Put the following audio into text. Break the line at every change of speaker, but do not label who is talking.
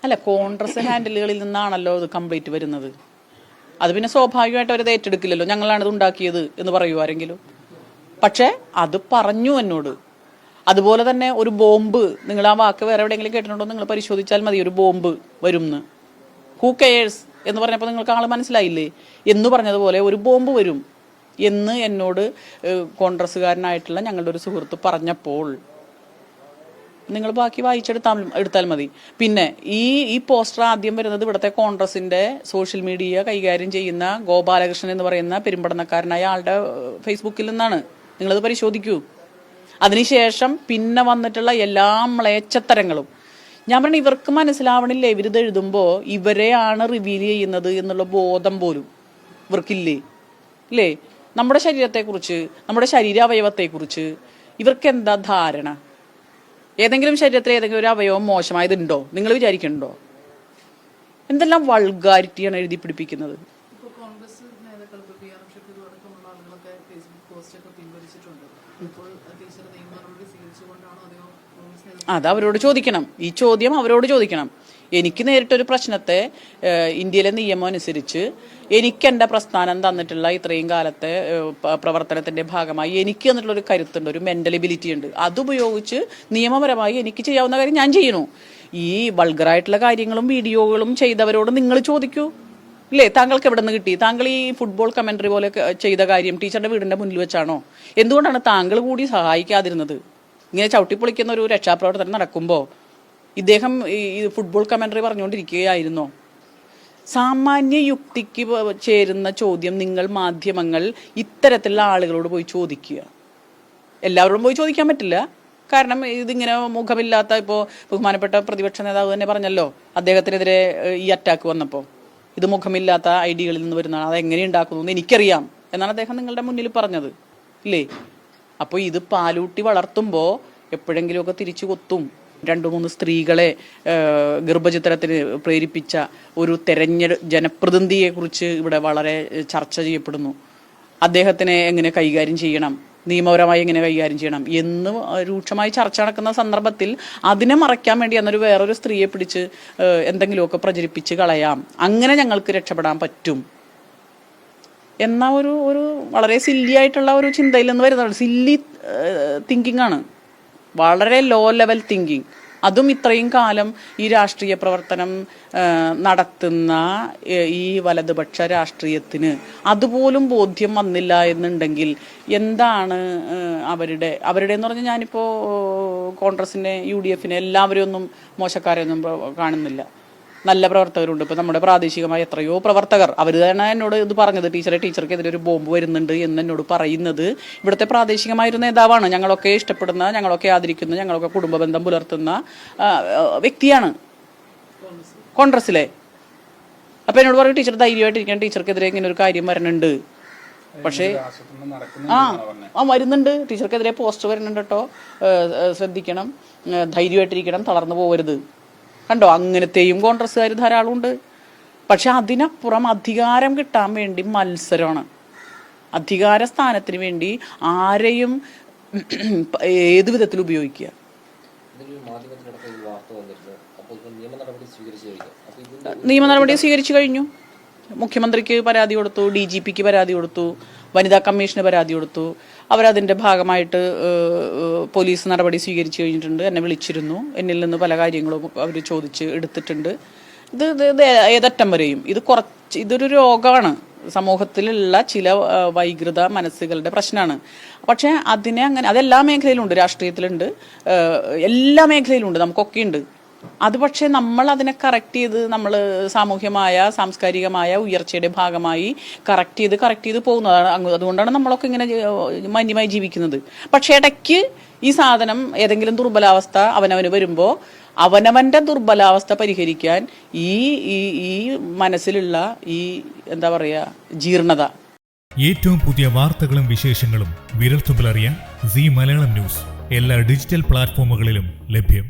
അല്ല, കോൺഗ്രസ് ഹാൻഡിലുകളിൽ നിന്നാണല്ലോ ഇത് കംപ്ലീറ്റ് വരുന്നത്. അത് പിന്നെ സ്വാഭാവികമായിട്ട് അവരത് ഏറ്റെടുക്കില്ലല്ലോ. ഞങ്ങളാണിത് ഉണ്ടാക്കിയത് എന്ന് പറയൂ ആരെങ്കിലും. പക്ഷേ അത് പറഞ്ഞു എന്നോട്. അതുപോലെ തന്നെ ഒരു ബോംബ്, നിങ്ങൾ ആ വാക്ക് വേറെ എവിടെയെങ്കിലും കേട്ടിട്ടുണ്ടോ? നിങ്ങൾ പരിശോധിച്ചാൽ മതി. ഒരു ബോംബ് വരുംന്ന്, ഹൂ കെയേഴ്സ് എന്ന് പറഞ്ഞപ്പോൾ നിങ്ങൾക്ക് ആൾ മനസ്സിലായില്ലേ എന്ന് പറഞ്ഞതുപോലെ ഒരു ബോംബ് വരും എന്ന് എന്നോട് കോൺഗ്രസ്സുകാരനായിട്ടുള്ള ഞങ്ങളുടെ ഒരു സുഹൃത്ത് പറഞ്ഞപ്പോൾ നിങ്ങൾ ബാക്കി എടുത്താൽ മതി. പിന്നെ ഈ പോസ്റ്റർ ആദ്യം വരുന്നത് ഇവിടുത്തെ കോൺഗ്രസിന്റെ സോഷ്യൽ മീഡിയ കൈകാര്യം ചെയ്യുന്ന ഗോപാലകൃഷ്ണൻ എന്ന് പറയുന്ന പെരുമ്പടനക്കാരനായ ആളുടെ ഫേസ്ബുക്കിൽ നിന്നാണ്. നിങ്ങളത് പരിശോധിക്കൂ. അതിനുശേഷം പിന്നെ വന്നിട്ടുള്ള എല്ലാ മ്ലേച്ഛത്തരങ്ങളും, ഞാൻ പറഞ്ഞ ഇവർക്ക് മനസ്സിലാവണില്ലേ, ഇവരിത് എഴുതുമ്പോൾ ഇവരെയാണ് റിവീൽ ചെയ്യുന്നത് എന്നുള്ള ബോധം പോലും ഇവർക്കില്ലേ? ഇല്ലേ? നമ്മുടെ ശരീരത്തെക്കുറിച്ച്, നമ്മുടെ ശരീരാവയവത്തെക്കുറിച്ച് ഇവർക്ക് എന്താ ധാരണ? ഏതെങ്കിലും ശരീരത്തിൽ ഏതെങ്കിലും ഒരു അവയവം മോശമായതുണ്ടോ നിങ്ങൾ വിചാരിക്കുന്നുണ്ടോ? എന്തെല്ലാം വൾഗാരിറ്റിയാണ് എഴുതി പിടിപ്പിക്കുന്നത്. അത് അവരോട് ചോദിക്കണം. ഈ ചോദ്യം അവരോട് ചോദിക്കണം. എനിക്ക് നേരിട്ടൊരു പ്രശ്നത്തെ ഇന്ത്യയിലെ നിയമം അനുസരിച്ച് എനിക്ക് എൻ്റെ പ്രസ്ഥാനം തന്നിട്ടുള്ള ഇത്രയും കാലത്തെ പ്രവർത്തനത്തിന്റെ ഭാഗമായി എനിക്ക് തന്നിട്ടുള്ള ഒരു കരുത്തുണ്ട്, ഒരു മെന്റൽ എബിലിറ്റി ഉണ്ട്. അതുപയോഗിച്ച് നിയമപരമായി എനിക്ക് ചെയ്യാവുന്ന കാര്യം ഞാൻ ചെയ്യുന്നു. ഈ വൾഗറായിട്ടുള്ള കാര്യങ്ങളും വീഡിയോകളും ചെയ്തവരോട് നിങ്ങൾ ചോദിക്കൂ. ഇല്ലേ? താങ്കൾക്ക് എവിടെ നിന്ന് കിട്ടി? താങ്കൾ ഈ ഫുട്ബോൾ കമന്ററി പോലെ ചെയ്ത കാര്യം ടീച്ചറുടെ വീടിന്റെ മുന്നിൽ വെച്ചാണോ? എന്തുകൊണ്ടാണ് താങ്കൾ കൂടി സഹായിക്കാതിരുന്നത്? ഇങ്ങനെ ചവിട്ടിപ്പൊളിക്കുന്ന ഒരു രക്ഷാപ്രവർത്തനം നടക്കുമ്പോൾ ഇദ്ദേഹം ഈ ഫുട്ബോൾ കമന്ററി പറഞ്ഞുകൊണ്ടിരിക്കുകയായിരുന്നോ? സാമാന്യ യുക്തിക്ക് ചേരുന്ന ചോദ്യം നിങ്ങൾ മാധ്യമങ്ങൾ ഇത്തരത്തിലുള്ള ആളുകളോട് പോയി ചോദിക്കുക. എല്ലാവരോടും പോയി ചോദിക്കാൻ പറ്റില്ല. കാരണം ഇതിങ്ങനെ മുഖമില്ലാത്ത, ഇപ്പോൾ ബഹുമാനപ്പെട്ട പ്രതിപക്ഷ നേതാവ് തന്നെ പറഞ്ഞല്ലോ, അദ്ദേഹത്തിനെതിരെ ഈ അറ്റാക്ക് വന്നപ്പോൾ ഇത് മുഖമില്ലാത്ത ഐഡികളിൽ നിന്ന് വരുന്നതാണ്, അതെങ്ങനെ ഉണ്ടാക്കുന്നു എന്ന് എനിക്കറിയാം എന്നാണ് അദ്ദേഹം നിങ്ങളുടെ മുന്നിൽ പറഞ്ഞത്. ഇല്ലേ? അപ്പോൾ ഇത് പാലൂട്ടി വളർത്തുമ്പോൾ എപ്പോഴെങ്കിലുമൊക്കെ തിരിച്ചു കൊത്തും. 2-3 സ്ത്രീകളെ ഗർഭചിത്രത്തിന് പ്രേരിപ്പിച്ച ഒരു ജനപ്രതിനിധിയെ കുറിച്ച് ഇവിടെ വളരെ ചർച്ച ചെയ്യപ്പെടുന്നു. അദ്ദേഹത്തിനെ എങ്ങനെ കൈകാര്യം ചെയ്യണം, നിയമപരമായി എങ്ങനെ കൈകാര്യം ചെയ്യണം എന്ന് രൂക്ഷമായി ചർച്ച നടക്കുന്ന സന്ദർഭത്തിൽ അതിനെ മറയ്ക്കാൻ വേണ്ടി എന്നൊരു വേറൊരു സ്ത്രീയെ പിടിച്ച് എന്തെങ്കിലുമൊക്കെ പ്രചരിപ്പിച്ച് കളയാം, അങ്ങനെ ഞങ്ങൾക്ക് രക്ഷപ്പെടാൻ പറ്റും എന്ന ഒരു വളരെ സില്ലി ആയിട്ടുള്ള ഒരു ചിന്തയിൽ നിന്ന് വരുന്നതാണ്. സില്ലി തിങ്കിങ് ആണ്, വളരെ ലോ ലെവൽ തിങ്കിങ്. അതും ഇത്രയും കാലം ഈ രാഷ്ട്രീയ പ്രവർത്തനം നടത്തുന്ന ഈ വലതുപക്ഷ രാഷ്ട്രീയത്തിന് അതുപോലും ബോധ്യം വന്നില്ല എന്നുണ്ടെങ്കിൽ എന്താണ് അവരുടെ എന്ന് പറഞ്ഞാൽ, ഞാനിപ്പോൾ കോൺഗ്രസിനെ UDF എല്ലാവരും ഒന്നും മോശക്കാരെയൊന്നും കാണുന്നില്ല. നല്ല പ്രവർത്തകരുണ്ട്. ഇപ്പം നമ്മുടെ പ്രാദേശികമായ എത്രയോ പ്രവർത്തകർ, അവർ തന്നെ എന്നോട് ഇത് പറഞ്ഞത്, ടീച്ചർക്കെതിരെ ഒരു ബോംബ് വരുന്നുണ്ട് എന്ന് എന്നോട് പറയുന്നത് ഇവിടുത്തെ പ്രാദേശികമായൊരു നേതാവാണ്. ഞങ്ങളൊക്കെ ഇഷ്ടപ്പെടുന്ന, ഞങ്ങളൊക്കെ ആദരിക്കുന്ന, ഞങ്ങളൊക്കെ കുടുംബ ബന്ധം പുലർത്തുന്ന വ്യക്തിയാണ് കോൺഗ്രസിലെ. അപ്പം എന്നോട് പറയും, ടീച്ചർ ധൈര്യമായിട്ടിരിക്കണം, ടീച്ചർക്കെതിരെ ഇങ്ങനെ ഒരു കാര്യം വരുന്നുണ്ട്. പക്ഷേ വരുന്നുണ്ട്, ടീച്ചർക്കെതിരെ പോസ്റ്റ് വരുന്നുണ്ട് കേട്ടോ, ശ്രദ്ധിക്കണം, ധൈര്യമായിട്ടിരിക്കണം, തളർന്നു പോകരുത്. കണ്ടോ? അങ്ങനത്തെയും കോൺഗ്രസ്സുകാർ ധാരാളം ഉണ്ട്. പക്ഷെ അതിനപ്പുറം അധികാരം കിട്ടാൻ വേണ്ടി മത്സരമാണ്. അധികാര സ്ഥാനത്തിന് വേണ്ടി ആരെയും ഏത് വിധത്തിൽ ഉപയോഗിക്കുക. നിയമ നടപടി സ്വീകരിച്ചു കഴിഞ്ഞു. മുഖ്യമന്ത്രിക്ക് പരാതി കൊടുത്തു, DGPക്ക് പരാതി കൊടുത്തു, വനിതാ കമ്മീഷന് പരാതി കൊടുത്തു. അവരതിൻ്റെ ഭാഗമായിട്ട് പോലീസ് നടപടി സ്വീകരിച്ചു കഴിഞ്ഞിട്ടുണ്ട്. എന്നെ വിളിച്ചിരുന്നു, എന്നിൽ നിന്ന് പല കാര്യങ്ങളും അവർ ചോദിച്ച് എടുത്തിട്ടുണ്ട്. ഇത് ഏതറ്റം വരെയും ഇതൊരു രോഗമാണ്, സമൂഹത്തിലുള്ള ചില വൈകൃത മനസ്സുകളുടെ പ്രശ്നമാണ്. പക്ഷേ അതിനെ അങ്ങനെ അതെല്ലാ മേഖലയിലുണ്ട്, രാഷ്ട്രീയത്തിലുണ്ട്, എല്ലാ മേഖലയിലുണ്ട്, നമുക്കൊക്കെ ഉണ്ട് അത്. പക്ഷേ നമ്മൾ അതിനെ കറക്റ്റ് ചെയ്ത്, നമ്മൾ സാമൂഹ്യമായ സാംസ്കാരികമായ ഉയർച്ചയുടെ ഭാഗമായി കറക്റ്റ് ചെയ്ത് പോകുന്നതാണ്. അതുകൊണ്ടാണ് നമ്മളൊക്കെ ഇങ്ങനെ മാന്യമായി ജീവിക്കുന്നത്. പക്ഷേ ഇടയ്ക്ക് ഈ സാധനം ഏതെങ്കിലും ദുർബലാവസ്ഥ അവനവന് വരുമ്പോൾ അവനവൻ്റെ ദുർബലാവസ്ഥ പരിഹരിക്കാൻ ഈ മനസ്സിലുള്ള ഈ എന്താ പറയുക, ജീർണത.
ഏറ്റവും പുതിയ വാർത്തകളും വിശേഷങ്ങളും വിരൽത്തുമ്പിലറിയാൻ സീ മലയാളം ന്യൂസ് എല്ലാ ഡിജിറ്റൽ പ്ലാറ്റ്ഫോമുകളിലും ലഭ്യം.